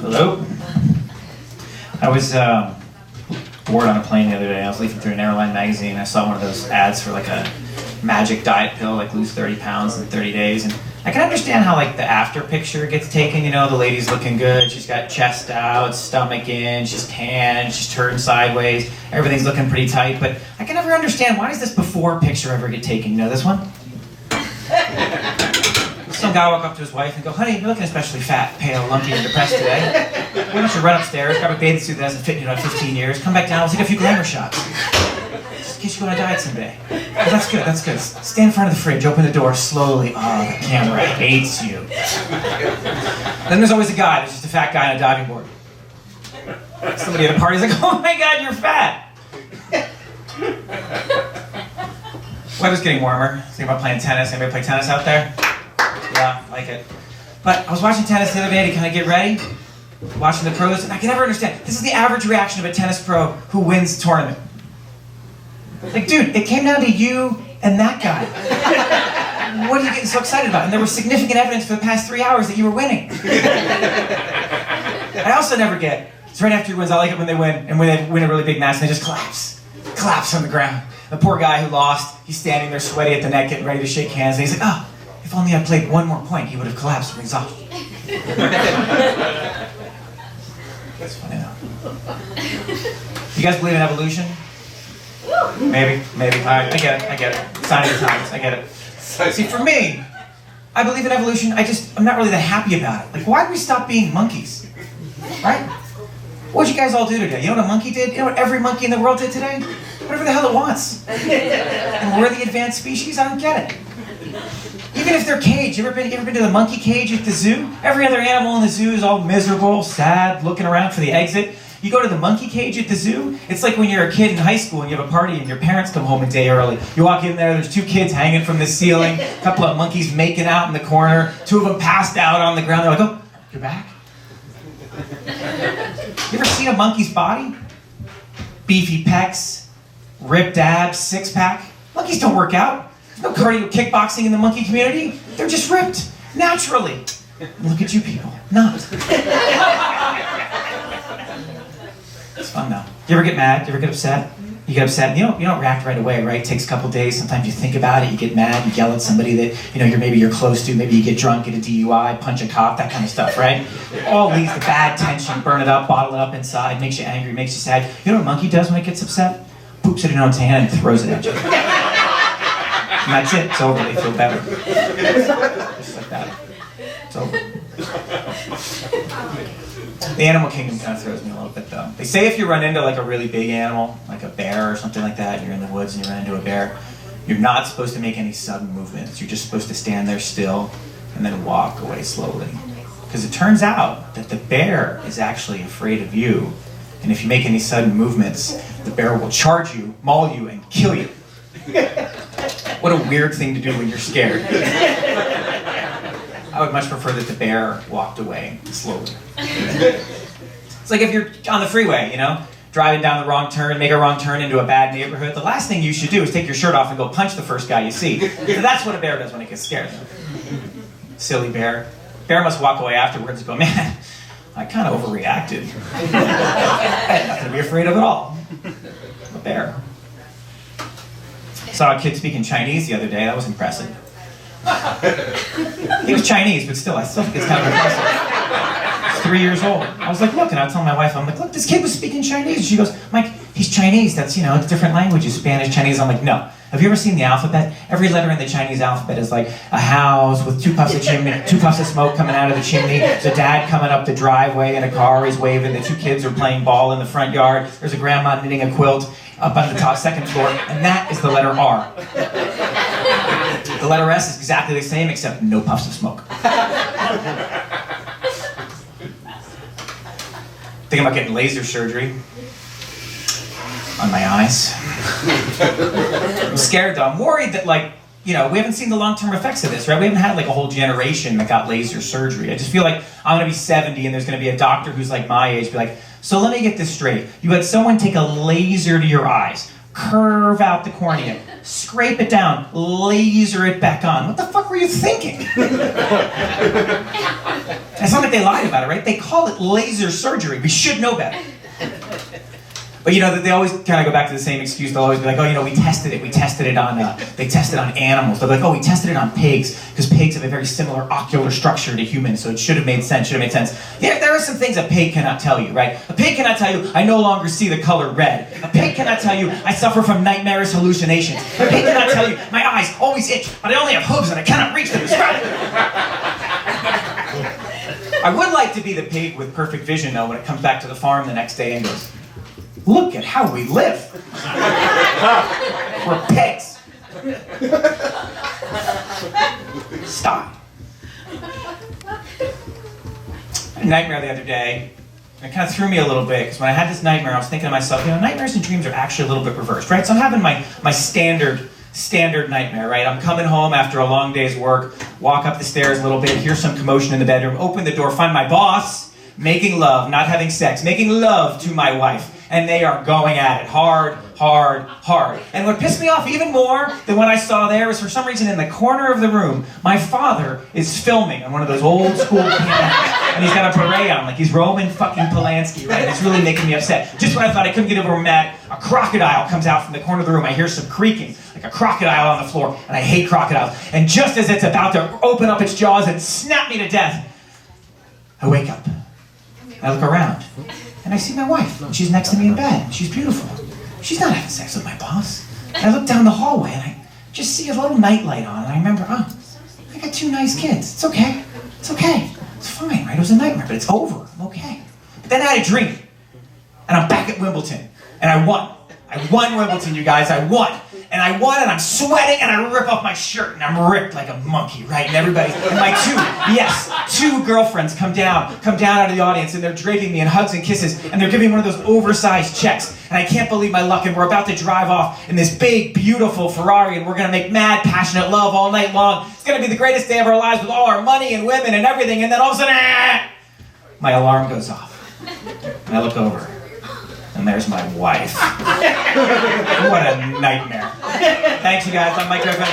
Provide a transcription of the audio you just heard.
Hello. I was bored on a plane the other day. I was leafing through an airline magazine. I saw one of those ads for like a magic diet pill, like lose 30 pounds in 30 days. And I can understand how like the after picture gets taken. You know, the lady's looking good. She's got chest out, stomach in, she's tan, she's turned sideways. Everything's looking pretty tight. But I can never understand, why does this before picture ever get taken? You know this one? Some guy walk up to his wife and go, "Honey, you're looking especially fat, pale, lumpy, and depressed today. Why don't you run upstairs, grab a bathing suit that hasn't fit in you in 15 years, come back down, we'll take a few glamour shots. Just in case you go on a diet someday." Oh, that's good, that's good. Stand in front of the fridge, open the door slowly. Oh, the camera hates you. Then there's always a guy, there's just a fat guy on a diving board. Somebody at a party's like, "Oh my God, you're fat." Weather's getting warmer. Thinking about playing tennis. Anybody play tennis out there? Yeah, I like it. But I was watching tennis the other day to kind of get ready, watching the pros, and I can never understand. This is the average reaction of a tennis pro who wins the tournament. Like, dude, it came down to you and that guy. What are you getting so excited about? And there was significant evidence for the past 3 hours that you were winning. I also never get, it's right after he wins, I like it when they win, and when they win a really big match, and they just collapse on the ground. The poor guy who lost, he's standing there sweaty at the neck, getting ready to shake hands, and he's like, "Oh, if only I played one more point, he would have collapsed from exhaustion." That's funny though. You guys believe in evolution? Maybe. All right, I get it. Sign of the times, I get it. See, for me, I believe in evolution, I'm not really that happy about it. Like, why did we stop being monkeys? Right? What'd you guys all do today? You know what a monkey did? You know what every monkey in the world did today? Whatever the hell it wants. And we're the advanced species? I don't get it. Even if they're caged, you ever been to the monkey cage at the zoo? Every other animal in the zoo is all miserable, sad, looking around for the exit. You go to the monkey cage at the zoo, it's like when you're a kid in high school and you have a party and your parents come home a day early. You walk in there, there's 2 kids hanging from the ceiling, a couple of monkeys making out in the corner, 2 of them passed out on the ground. They're like, "Oh, you're back?" You ever seen a monkey's body? Beefy pecs, ripped abs, 6-pack. Monkeys don't work out. There's no cardio kickboxing in the monkey community. They're just ripped, naturally. Look at you people, not. It's fun though. You ever get mad? You ever get upset? You get upset, you don't react right away, right? It takes a couple days. Sometimes you think about it, you get mad, you yell at somebody that you're close to, maybe you get drunk, get a DUI, punch a cop, that kind of stuff, right? It all leads to bad tension, burn it up, bottle it up inside, makes you angry, makes you sad. You know what a monkey does when it gets upset? Poops it in its hand and throws it at you. And that's it, it's over, they feel better. Just like that. It's over. The animal kingdom kind of throws me a little bit though. They say if you run into like a really big animal, like a bear or something like that, and you're in the woods and you run into a bear, you're not supposed to make any sudden movements. You're just supposed to stand there still and then walk away slowly. Because it turns out that the bear is actually afraid of you, and if you make any sudden movements, the bear will charge you, maul you, and kill you. What a weird thing to do when you're scared. I would much prefer that the bear walked away slowly. It's like if you're on the freeway, driving down the wrong turn, make a wrong turn into a bad neighborhood, the last thing you should do is take your shirt off and go punch the first guy you see. So that's what a bear does when it gets scared. Silly bear. Bear must walk away afterwards and go, "Man, I kind of overreacted. I had nothing to be afraid of at all." A bear. Saw a kid speaking Chinese the other day. That was impressive. He was Chinese, but still, I still think it's kind of impressive. He's 3 years old. I was like, look, and I was telling my wife, I'm like, "Look, this kid was speaking Chinese." And she goes, "Mike, he's Chinese. That's, it's different languages, Spanish, Chinese." I'm like, "No. Have you ever seen the alphabet? Every letter in the Chinese alphabet is like a house with 2 puffs of smoke coming out of the chimney. There's a dad coming up the driveway in a car. He's waving. The 2 kids are playing ball in the front yard. There's a grandma knitting a quilt up on the top 2nd floor, and that is the letter R. The letter S is exactly the same, except no puffs of smoke." Thinking about getting laser surgery on my eyes. I'm scared though. I'm worried that we haven't seen the long-term effects of this, right? We haven't had like a whole generation that got laser surgery. I just feel like I'm gonna be 70 and there's gonna be a doctor who's like my age, be like, "So let me get this straight. You had someone take a laser to your eyes, curve out the cornea, scrape it down, laser it back on. What the fuck were you thinking?" And it's not like they lied about it, right? They call it laser surgery. We should know better. But you know, they always kind of go back to the same excuse. They'll always be like, oh, you know, we tested it on, they tested on animals. They'll be like, oh, we tested it on pigs, because pigs have a very similar ocular structure to humans, so it should have made sense, Yeah, there are some things a pig cannot tell you, right? A pig cannot tell you, I no longer see the color red. A pig cannot tell you, I suffer from nightmarish hallucinations. A pig cannot tell you, my eyes always itch, but I only have hooves and I cannot reach them to describe them. I would like to be the pig with perfect vision, though, when it comes back to the farm the next day and goes, look at how we live. We're pigs. Stop. I had a nightmare the other day. And it kind of threw me a little bit, because when I had this nightmare, I was thinking to myself, you know, nightmares and dreams are actually a little bit reversed, right? So I'm having my standard nightmare, right? I'm coming home after a long day's work, walk up the stairs a little bit, hear some commotion in the bedroom, open the door, find my boss making love, not having sex, making love to my wife. And they are going at it hard. And what pissed me off even more than what I saw there was, for some reason, in the corner of the room, my father is filming on one of those old school cameras. And he's got a beret on, like he's Roman fucking Polanski, right? It's really making me upset. Just when I thought I couldn't get over mad, a crocodile comes out from the corner of the room. I hear some creaking, like a crocodile on the floor, and I hate crocodiles. And just as it's about to open up its jaws and snap me to death, I wake up. I look around, and I see my wife. She's next to me in bed. She's beautiful. She's not having sex with my boss. And I look down the hallway, and I just see a little nightlight on, and I remember, oh, I got 2 nice kids. It's okay. It's okay. It's fine, right? It was a nightmare, but it's over. I'm okay. But then I had a dream, and I'm back at Wimbledon, and I won. I won Wimbledon, you guys. I won. And I won, and I'm sweating, and I rip off my shirt, and I'm ripped like a monkey, right? And everybody, and my 2 girlfriends come down out of the audience, and they're draping me in hugs and kisses, and they're giving me one of those oversized checks, and I can't believe my luck, and we're about to drive off in this big, beautiful Ferrari, and we're gonna make mad, passionate love all night long. It's gonna be the greatest day of our lives with all our money and women and everything, and then all of a sudden, my alarm goes off, and I look over. And there's my wife. What a nightmare. Thanks, you guys. I'm Mike Griffin.